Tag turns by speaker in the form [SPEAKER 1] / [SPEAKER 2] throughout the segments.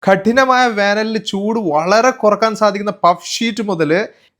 [SPEAKER 1] കഠിനമായ വേനലിൽ ചൂട് വളരെ കുറക്കാൻ സാധിക്കുന്ന പഫ് ഷീറ്റ് മുതൽ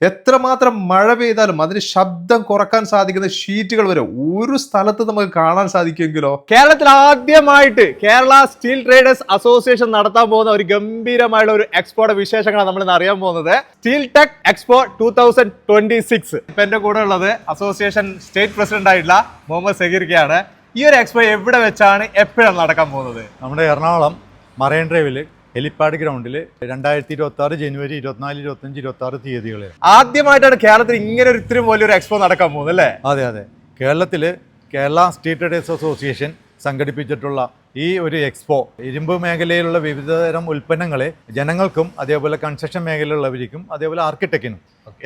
[SPEAKER 1] എത്രമാത്രം മഴ പെയ്താലും അതിന് ശബ്ദം കുറക്കാൻ സാധിക്കുന്ന ഷീറ്റുകൾ വരെ ഒരു സ്ഥലത്ത് നമുക്ക് കാണാൻ സാധിക്കുമെങ്കിലോ.
[SPEAKER 2] കേരളത്തിൽ ആദ്യമായിട്ട് കേരള സ്റ്റീൽ ട്രേഡേഴ്സ് അസോസിയേഷൻ നടത്താൻ പോകുന്ന ഒരു ഗംഭീരമായുള്ള ഒരു എക്സ്പോയുടെ വിശേഷങ്ങളാണ് നമ്മൾ ഇന്ന് അറിയാൻ പോകുന്നത്. Steel tech expo 2026. ഇപ്പൊ എന്റെ കൂടെ ഉള്ളത് അസോസിയേഷൻ സ്റ്റേറ്റ് പ്രസിഡന്റ് ആയിട്ടുള്ള മുഹമ്മദ് സഗീർക്കയാണ്. ഈ ഒരു എക്സ്പോ എവിടെ വെച്ചാണ് എപ്പോഴാണ് നടക്കാൻ പോകുന്നത്?
[SPEAKER 3] നമ്മുടെ എറണാകുളം മറൈൻ ഡ്രൈവില് ഹെലിപ്പാഡ് ഗ്രൗണ്ടിൽ 2026 ജനുവരി 24, 25, 26 തീയതികളിൽ
[SPEAKER 2] ആദ്യമായിട്ടാണ് കേരളത്തിൽ ഇങ്ങനെ ഒരു ഇത്രയും വലിയൊരു എക്സ്പോ നടക്കാൻ പോകുന്നത് അല്ലേ?
[SPEAKER 3] അതെ അതെ. കേരളത്തില് കേരള സ്റ്റീൽ ട്രേഡേഴ്സ് അസോസിയേഷൻ സംഘടിപ്പിച്ചിട്ടുള്ള ഈ ഒരു എക്സ്പോ ഇരുമ്പ് മേഖലയിലുള്ള വിവിധതരം ഉൽപ്പന്നങ്ങളെ ജനങ്ങൾക്കും അതേപോലെ കൺസ്ട്രക്ഷൻ മേഖലയിലുള്ളവർക്കും അതേപോലെ ആർക്കിടെക്റ്റിനും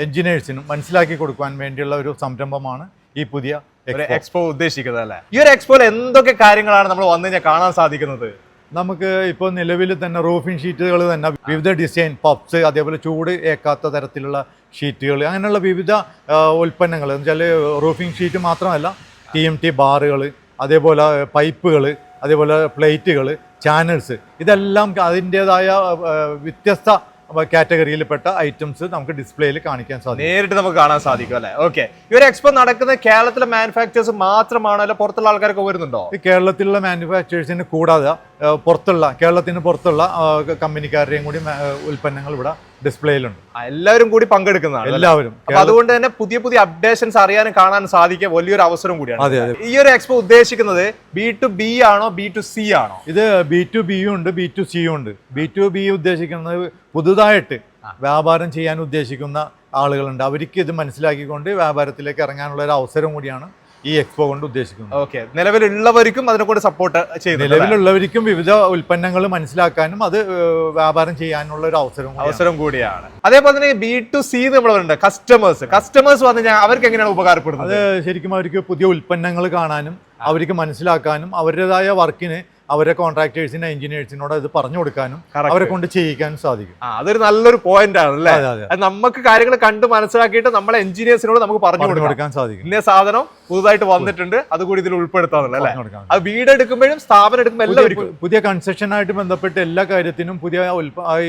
[SPEAKER 3] എഞ്ചിനീയേഴ്സിനും മനസ്സിലാക്കി കൊടുക്കാൻ വേണ്ടിയുള്ള ഒരു സംരംഭമാണ് ഈ പുതിയ
[SPEAKER 2] എക്സ്പോ ഉദ്ദേശിക്കുന്നത് അല്ലേ? ഈ ഒരു എക്സ്പോയിൽ എന്തൊക്കെ കാര്യങ്ങളാണ് നമ്മൾ വന്നു കഴിഞ്ഞാൽ കാണാൻ സാധിക്കുന്നത്?
[SPEAKER 3] നമുക്ക് ഇപ്പോൾ നിലവിൽ തന്നെ റൂഫിംഗ് ഷീറ്റുകൾ തന്നെ വിവിധ ഡിസൈൻ പപ്സ്, അതേപോലെ ചൂട് ഏക്കാത്ത തരത്തിലുള്ള ഷീറ്റുകൾ, അങ്ങനെയുള്ള വിവിധ ഉൽപ്പന്നങ്ങൾ എന്ന് വെച്ചാൽ റൂഫിംഗ് ഷീറ്റ് മാത്രമല്ല TMT ബാറുകൾ, അതേപോലെ പൈപ്പുകൾ, അതേപോലെ പ്ലേറ്റുകൾ, ചാനൽസ്, ഇതെല്ലാം അതിൻ്റെതായ വ്യത്യസ്ത കാറ്റഗറിയിൽപ്പെട്ട ഐറ്റംസ് നമുക്ക് ഡിസ്പ്ലേയിൽ കാണിക്കാൻ സാധിക്കും,
[SPEAKER 2] നേരിട്ട് നമുക്ക് കാണാൻ സാധിക്കും അല്ലേ? ഓക്കെ. ഈ ഒരു എക്സ്പോ നടക്കുന്നത് കേരളത്തിലെ മാനുഫാക്ചേഴ്സ് മാത്രമാണോ അല്ല പുറത്തുള്ള ആൾക്കാരൊക്കെ വരുന്നുണ്ടോ?
[SPEAKER 3] കേരളത്തിലുള്ള മാനുഫാക്ചേഴ്സിന് കൂടാതെ കേരളത്തിന് പുറത്തുള്ള കമ്പനിക്കാരുടെയും കൂടി ഉൽപ്പന്നങ്ങൾ ഇവിടെ ഡിസ്പ്ലേയിലുണ്ട്.
[SPEAKER 2] എല്ലാവരും കൂടി പങ്കെടുക്കുന്നതാണ്
[SPEAKER 3] എല്ലാവരും.
[SPEAKER 2] അതുകൊണ്ട് തന്നെ പുതിയ പുതിയ അപ്ഡേഷൻസ് അറിയാനും കാണാൻ സാധിക്കുക വലിയൊരു അവസരം കൂടിയാണ്.
[SPEAKER 3] അതെ അതെ.
[SPEAKER 2] ഈ ഒരു എക്സ്പോ ഉദ്ദേശിക്കുന്നത് B2B ആണോ B2C ആണോ?
[SPEAKER 3] ഇത് B2B ഉണ്ട് B2C ഉണ്ട്. B2B ഉദ്ദേശിക്കുന്നത് പുതുതായിട്ട് വ്യാപാരം ചെയ്യാൻ ഉദ്ദേശിക്കുന്ന ആളുകളുണ്ട്. അവർക്ക് ഇത് മനസ്സിലാക്കിക്കൊണ്ട് വ്യാപാരത്തിലേക്ക് ഇറങ്ങാനുള്ള ഒരു അവസരം കൂടിയാണ് ഈ എക്സ്പോ കൊണ്ട് ഉദ്ദേശിക്കുന്നത്.
[SPEAKER 2] ഓക്കെ. നിലവിലുള്ളവർക്കും അതിനെ കൊണ്ട് സപ്പോർട്ട് ചെയ്യുന്നു.
[SPEAKER 3] നിലവിലുള്ളവർക്കും വിവിധ ഉൽപ്പന്നങ്ങൾ മനസ്സിലാക്കാനും അത് വ്യാപാരം ചെയ്യാനുള്ള ഒരു അവസരം
[SPEAKER 2] കൂടിയാണ്. അതേപോലെ തന്നെ B2C നമ്മൾ പറയുന്നുണ്ട്, കസ്റ്റമേഴ്സ് വന്നു കഴിഞ്ഞാൽ അവർക്ക് എങ്ങനെയാണ് ഉപകാരപ്പെടുന്നത്?
[SPEAKER 3] അത് ശരിക്കും അവർക്ക് പുതിയ ഉൽപ്പന്നങ്ങൾ കാണാനും അവർക്ക് മനസ്സിലാക്കാനും അവരുടേതായ വർക്കിന് അവരെ കോൺട്രാക്ടേഴ്സിന് എഞ്ചിനീയേഴ്സിനോട് ഇത് പറഞ്ഞു കൊടുക്കാനും അവരെ കൊണ്ട് ചെയ്യിക്കാനും സാധിക്കും.
[SPEAKER 2] അതൊരു നല്ലൊരു പോയിന്റ് ആണ് അല്ലേ? നമുക്ക് കാര്യങ്ങൾ കണ്ട് മനസ്സിലാക്കിയിട്ട് നമ്മളെ എഞ്ചിനീയേഴ്സിനോട് നമുക്ക് പറഞ്ഞു കൊടുക്കാൻ സാധിക്കും. ഇന്ന സാധനം പുതുതായിട്ട് വന്നിട്ടുണ്ട്, അതുകൂടി ഇതിൽ ഉൾപ്പെടുത്താറുണ്ട് അല്ലേ? അത് വീട് എടുക്കുമ്പോഴും സ്ഥാപനം എടുക്കുമ്പോൾ എല്ലാവർക്കും
[SPEAKER 3] പുതിയ കൺസ്ട്രക്ഷനായിട്ട് ബന്ധപ്പെട്ട് എല്ലാ കാര്യത്തിനും പുതിയ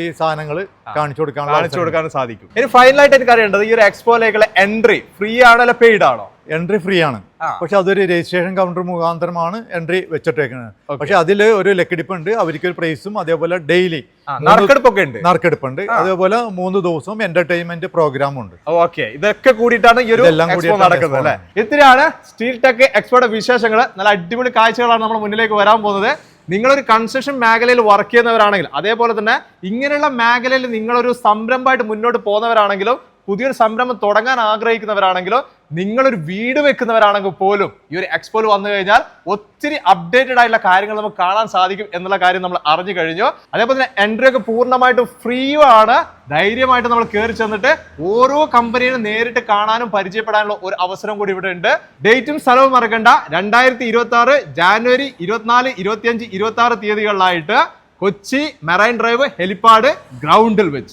[SPEAKER 3] ഈ സാധനങ്ങൾ കാണിച്ചു കൊടുക്കാൻ സാധിക്കും.
[SPEAKER 2] ഇനി ഫൈനലായിട്ട് എനിക്ക് അറിയേണ്ടത്, ഈ ഒരു എക്സ്പോയിലേക്കുള്ള എൻട്രി ഫ്രീ ആണോ അല്ല പെയ്ഡ് ആണോ?
[SPEAKER 3] എൻട്രി ഫ്രീ ആണ്. പക്ഷെ അതൊരു രജിസ്ട്രേഷൻ കൗണ്ടർ മുഖാന്തരമാണ് എൻട്രി വെച്ചിട്ടേക്കുന്നത്. പക്ഷെ അതിൽ ഒരു ലക്കെടുപ്പുണ്ട്, അവർക്ക് ഒരു പ്രൈസും അതേപോലെ ഡെയിലി നറുക്കെടുപ്പുണ്ട്. അതേപോലെ 3 ദിവസവും എന്റർടൈൻമെന്റ് പ്രോഗ്രാം ഉണ്ട്.
[SPEAKER 2] ഓക്കെ. ഇതൊക്കെ കൂടിയിട്ടാണ് ഈ ഒരു എക്സ്പോ നടക്കുന്നത് അല്ലേ? ഇത്രയാണ് സ്റ്റീൽ ടെക് എക്സ്പോയുടെ വിശേഷങ്ങൾ. നല്ല അടിപൊളി കാഴ്ചകളാണ് നമ്മൾ മുന്നിലേക്ക് വരാൻ പോകുന്നത്. നിങ്ങളൊരു കൺസ്ട്രക്ഷൻ മേഖലയിൽ വർക്ക് ചെയ്യുന്നവരാണെങ്കിൽ, അതേപോലെ തന്നെ ഇങ്ങനെയുള്ള മേഖലയിൽ നിങ്ങളൊരു സംരംഭമായിട്ട് മുന്നോട്ട് പോകുന്നവരാണെങ്കിലും, പുതിയൊരു സംരംഭം തുടങ്ങാൻ ആഗ്രഹിക്കുന്നവരാണെങ്കിലോ, നിങ്ങളൊരു വീട് വെക്കുന്നവരാണെങ്കിൽ പോലും ഈ ഒരു എക്സ്പോയിൽ വന്നു കഴിഞ്ഞാൽ ഒത്തിരി അപ്ഡേറ്റഡ് ആയിട്ടുള്ള കാര്യങ്ങൾ നമുക്ക് കാണാൻ സാധിക്കും എന്നുള്ള കാര്യം നമ്മൾ അറിഞ്ഞു കഴിഞ്ഞു. അതേപോലെ തന്നെ എൻട്രി ഒക്കെ പൂർണ്ണമായിട്ടും ഫ്രീ ആണ്. ധൈര്യമായിട്ട് നമ്മൾ കയറി ചെന്നിട്ട് ഓരോ കമ്പനിയും നേരിട്ട് കാണാനും പരിചയപ്പെടാനുള്ള ഒരു അവസരം കൂടി ഇവിടെ ഉണ്ട്. ഡേറ്റും സ്ഥലവും മറക്കണ്ട. 2026 ജാനുവരി 24, 25, 26 തീയതികളിലായിട്ട് കൊച്ചി മറൈൻ ഡ്രൈവ് ഹെലിപ്പാഡ് ഗ്രൗണ്ടിൽ വെച്ച്